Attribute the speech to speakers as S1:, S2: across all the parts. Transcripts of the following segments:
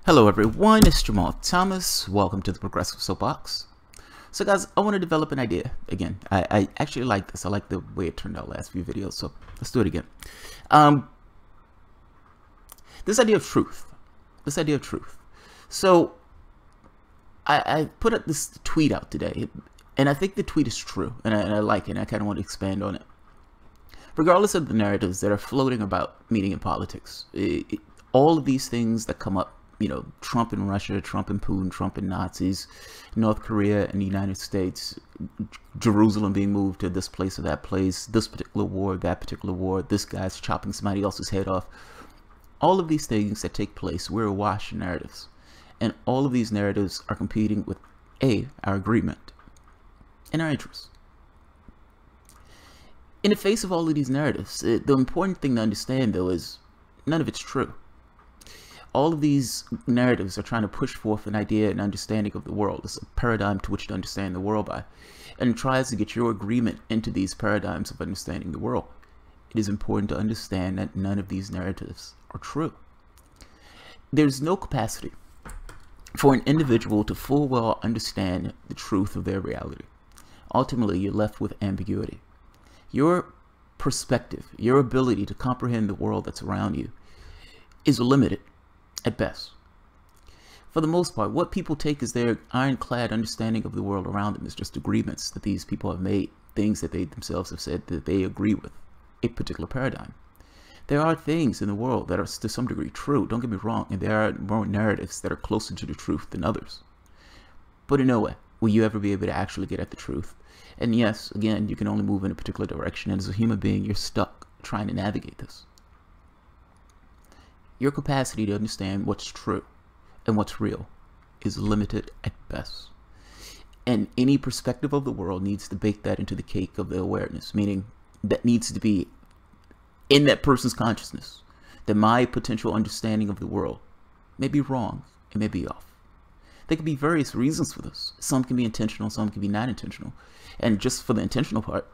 S1: Hello everyone, it's Jamal Thomas. Welcome to the Progressive Soapbox. So guys, I want to develop an idea again. I actually like this. I like the way it turned out last few videos, so let's do it again. This idea of truth. So I put up this tweet out today, and I think the tweet is true, and I like it, and I kind of want to expand on it. Regardless of the narratives that are floating about, meaning in politics, all of these things that come up, you know, Trump and Russia, Trump and Putin, Trump and Nazis, North Korea and the United States, Jerusalem being moved to this place or that place, this particular war, that particular war, this guy's chopping somebody else's head off. All of these things that take place, we're awash in narratives. And all of these narratives are competing with our agreement and our interests. In the face of all of these narratives, the important thing to understand, though, is none of it's true. All of these narratives are trying to push forth an idea and understanding of the world. It's a paradigm to which to understand the world by, and tries to get your agreement into these paradigms of understanding the world. It is important to understand that none of these narratives are true. There's no capacity for an individual to full well understand the truth of their reality. Ultimately, you're left with ambiguity. Your perspective, your ability to comprehend the world that's around you is limited at best. For the most part, what people take as their ironclad understanding of the world around them is just agreements that these people have made, things that they themselves have said that they agree with, a particular paradigm. There are things in the world that are to some degree true, don't get me wrong, and there are more narratives that are closer to the truth than others. But in no way will you ever be able to actually get at the truth. And yes, again, you can only move in a particular direction, and as a human being, you're stuck trying to navigate this. Your capacity to understand what's true and what's real is limited at best. And any perspective of the world needs to bake that into the cake of the awareness, meaning that needs to be in that person's consciousness, that my potential understanding of the world may be wrong, it may be off. There can be various reasons for this. Some can be intentional, some can be not intentional. And just for the intentional part,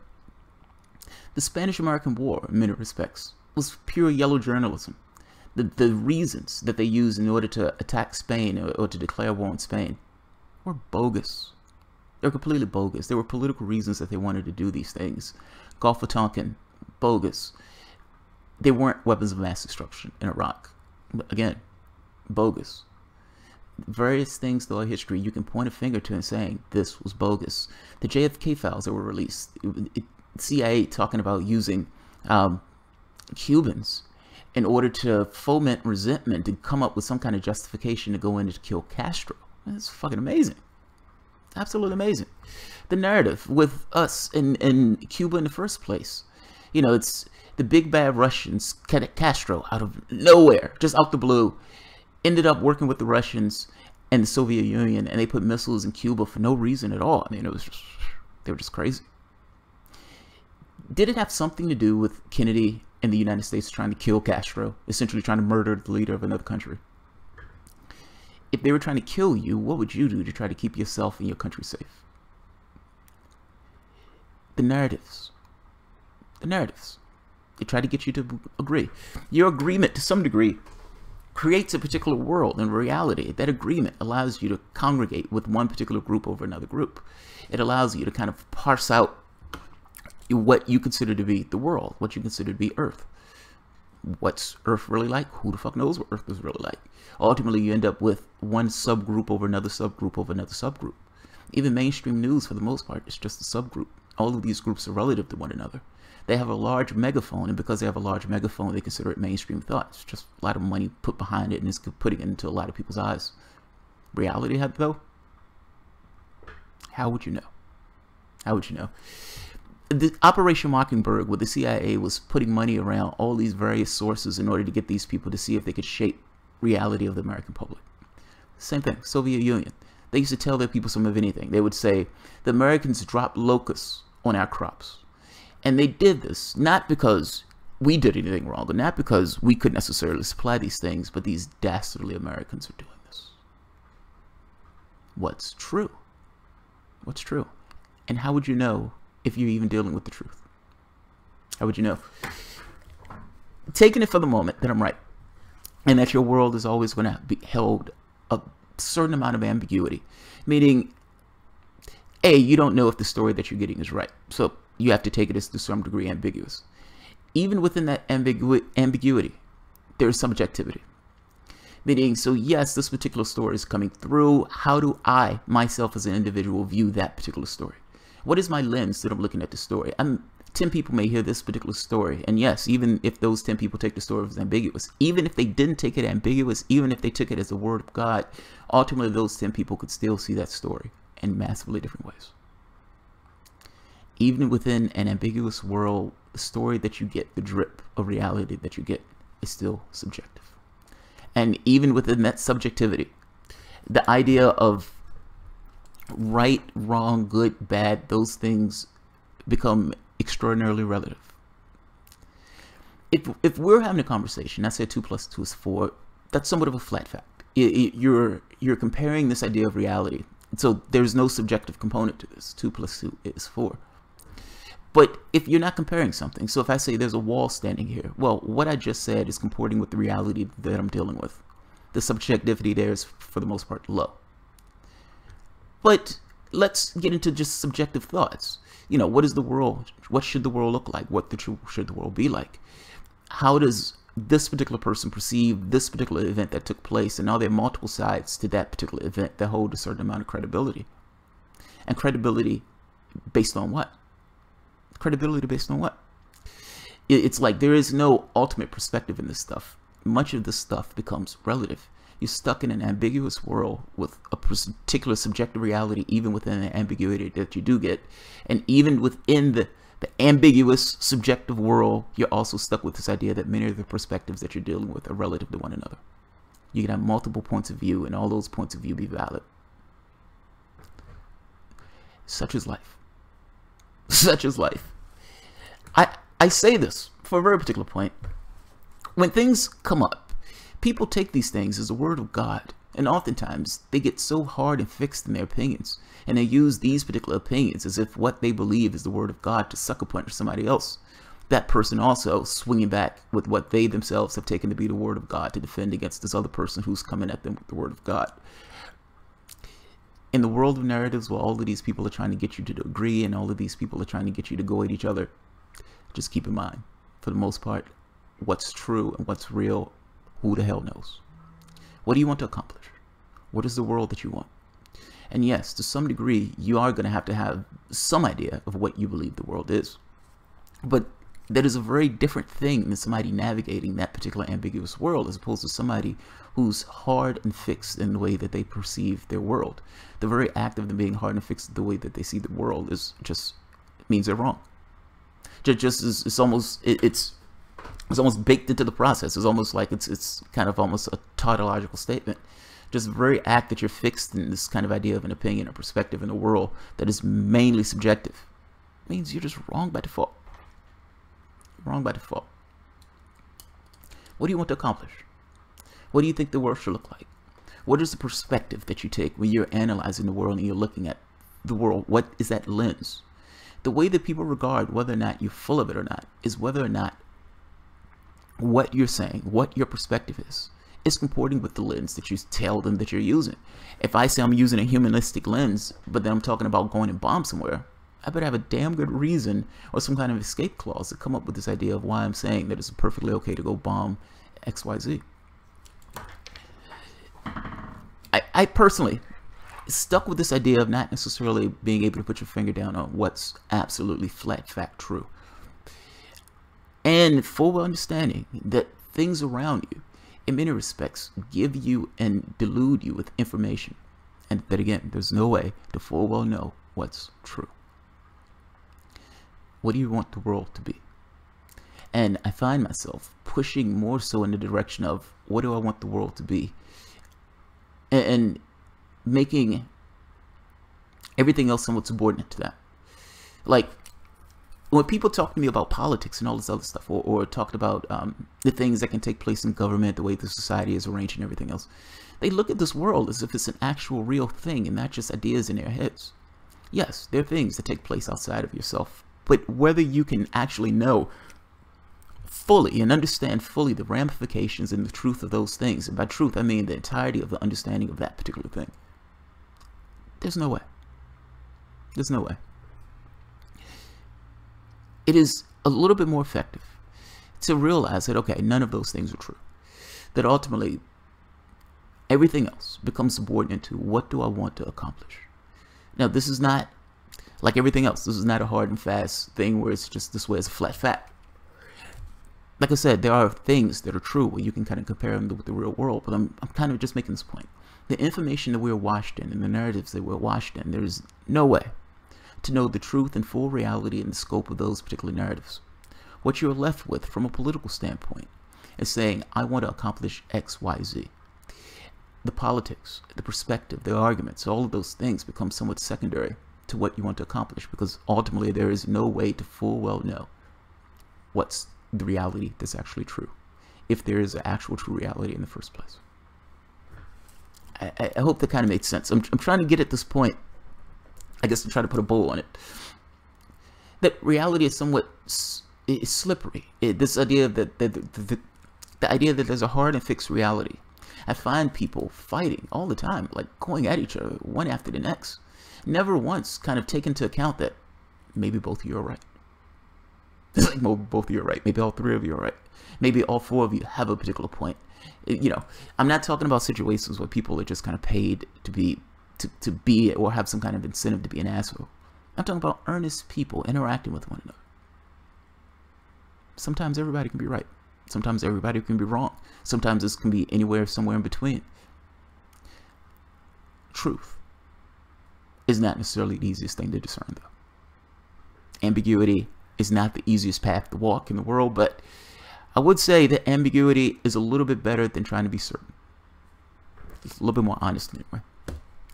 S1: the Spanish-American War, in many respects, was pure yellow journalism. The reasons that they used in order to attack Spain or to declare war on Spain were bogus. They were completely bogus. There were political reasons that they wanted to do these things. Gulf of Tonkin, bogus. They weren't weapons of mass destruction in Iraq. Again, bogus. Various things throughout history you can point a finger to and saying this was bogus. The JFK files that were released, CIA talking about using Cubans in order to foment resentment, to come up with some kind of justification to go in to kill Castro. That's fucking amazing. Absolutely amazing. The narrative with us in Cuba in the first place. You know, it's the big bad Russians, Castro, out of nowhere, just out the blue, ended up working with the Russians and the Soviet Union, and they put missiles in Cuba for no reason at all. I mean, it was just, they were just crazy. Did it have something to do with Kennedy and the United States trying to kill Castro, essentially trying to murder the leader of another country? If they were trying to kill you, what would you do to try to keep yourself and your country safe? The narratives. The narratives. They try to get you to agree. Your agreement, to some degree, creates a particular world and reality. That agreement allows you to congregate with one particular group over another group. It allows you to kind of parse out what you consider to be the world, what you consider to be Earth. What's Earth really like? Who the fuck knows what Earth is really like? Ultimately, you end up with one subgroup over another subgroup over another subgroup. Even mainstream news, for the most part, is just a subgroup. All of these groups are relative to one another. They have a large megaphone, and because they have a large megaphone, they consider it mainstream thought. It's just a lot of money put behind it, and it's putting it into a lot of people's eyes. Reality, though? How would you know? How would you know? The Operation Mockingbird, where the CIA was putting money around all these various sources in order to get these people to see if they could shape reality of the American public. Same thing, Soviet Union. They used to tell their people some of anything. They would say, the Americans dropped locusts on our crops. And they did this not because we did anything wrong, but not because we couldn't necessarily supply these things, but these dastardly Americans are doing this. What's true? What's true? And how would you know if you're even dealing with the truth? How would you know? Taking it for the moment that I'm right, and that your world is always going to be held a certain amount of ambiguity, meaning, A, you don't know if the story that you're getting is right, so you have to take it as to some degree ambiguous. Even within that ambiguity, there's subjectivity. Meaning, so yes, this particular story is coming through. How do I, myself as an individual, view that particular story? What is my lens that I'm looking at the story? 10 people may hear this particular story, and yes, even if those 10 people take the story as ambiguous, even if they didn't take it ambiguous, even if they took it as the word of God, ultimately those 10 people could still see that story in massively different ways. Even within an ambiguous world, the story that you get, the drip of reality that you get, is still subjective. And even within that subjectivity, the idea of right, wrong, good, bad, those things become extraordinarily relative. If we're having a conversation, I said 2 + 2 is 4, that's somewhat of a flat fact. You're comparing this idea of reality. So there's no subjective component to this. 2 + 2 is 4. But if you're not comparing something, so if I say there's a wall standing here, well, what I just said is comporting with the reality that I'm dealing with. The subjectivity there is, for the most part, low. But let's get into just subjective thoughts. You know, what is the world? What should the world look like? What should the world be like? How does this particular person perceive this particular event that took place? And are there multiple sides to that particular event that hold a certain amount of credibility? And credibility based on what? Credibility based on what? It's like there is no ultimate perspective in this stuff. Much of this stuff becomes relative. You're stuck in an ambiguous world with a particular subjective reality, even within the ambiguity that you do get. And even within the ambiguous subjective world, you're also stuck with this idea that many of the perspectives that you're dealing with are relative to one another. You can have multiple points of view, and all those points of view be valid. Such is life. Such is life. I say this for a very particular point. When things come up, people take these things as a word of God, and oftentimes they get so hard and fixed in their opinions, and they use these particular opinions as if what they believe is the word of God to sucker punch somebody else. That person also swinging back with what they themselves have taken to be the word of God to defend against this other person who's coming at them with the word of God. In the world of narratives where all of these people are trying to get you to agree and all of these people are trying to get you to go at each other, just keep in mind, for the most part, what's true and what's real, who the hell knows? What do you want to accomplish? What is the world that you want? And yes, to some degree, you are going to have some idea of what you believe the world is. But that is a very different thing than somebody navigating that particular ambiguous world as opposed to somebody who's hard and fixed in the way that they perceive their world. The very act of them being hard and fixed in the way that they see the world is just means they're wrong. It's almost baked into the process. It's almost like it's kind of almost a tautological statement. Just the very act that you're fixed in this kind of idea of an opinion or perspective in a world that is mainly subjective means you're just wrong by default. Wrong by default. What do you want to accomplish? What do you think the world should look like? What is the perspective that you take when you're analyzing the world and you're looking at the world? What is that lens? The way that people regard whether or not you're full of it or not is whether or not what you're saying, what your perspective is comporting with the lens that you tell them that you're using. If I say I'm using a humanistic lens, but then I'm talking about going and bomb somewhere, I better have a damn good reason or some kind of escape clause to come up with this idea of why I'm saying that it's perfectly okay to go bomb XYZ. I personally stuck with this idea of not necessarily being able to put your finger down on what's absolutely flat fact true. And full understanding that things around you, in many respects, give you and delude you with information. And that again, there's no way to full well know what's true. What do you want the world to be? And I find myself pushing more so in the direction of what do I want the world to be? And making everything else somewhat subordinate to that. Like, when people talk to me about politics and all this other stuff, or talked about the things that can take place in government, the way the society is arranged and everything else, they look at this world as if it's an actual real thing and not just ideas in their heads. Yes, there are things that take place outside of yourself, but whether you can actually know fully and understand fully the ramifications and the truth of those things, and by truth I mean the entirety of the understanding of that particular thing, there's no way. There's no way. It is a little bit more effective to realize that, okay, none of those things are true. That ultimately, everything else becomes subordinate to what do I want to accomplish. Now, this is not like everything else. This is not a hard and fast thing where it's just this way as a flat fact. Like I said, there are things that are true where you can kind of compare them with the real world, but I'm kind of just making this point. The information that we're washed in and the narratives that we're washed in, there's no way to know the truth and full reality and the scope of those particular narratives. What you're left with from a political standpoint is saying, I want to accomplish X, Y, Z. The politics, the perspective, the arguments, all of those things become somewhat secondary to what you want to accomplish, because ultimately there is no way to full well know what's the reality that's actually true, if there is an actual true reality in the first place. I hope that kind of makes sense. I'm trying to get at this point, I guess, to try to put a bow on it, that reality is somewhat slippery. This idea that the idea that there's a hard and fixed reality. I find people fighting all the time, like going at each other one after the next, never once kind of take into account that maybe both of you are right. It's like both of you are right. Maybe all three of you are right. Maybe all four of you have a particular point. You know, I'm not talking about situations where people are just kind of paid to be or have some kind of incentive to be an asshole. I'm talking about earnest people interacting with one another. Sometimes everybody can be right. Sometimes everybody can be wrong. Sometimes this can be anywhere, somewhere in between. Truth is not necessarily the easiest thing to discern, though. Ambiguity is not the easiest path to walk in the world, but I would say that ambiguity is a little bit better than trying to be certain. It's a little bit more honest anyway.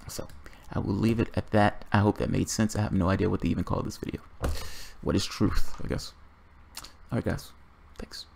S1: So I will leave it at that. I hope that made sense. I have no idea what to even call this video. What is truth, I guess. All right, guys. Thanks.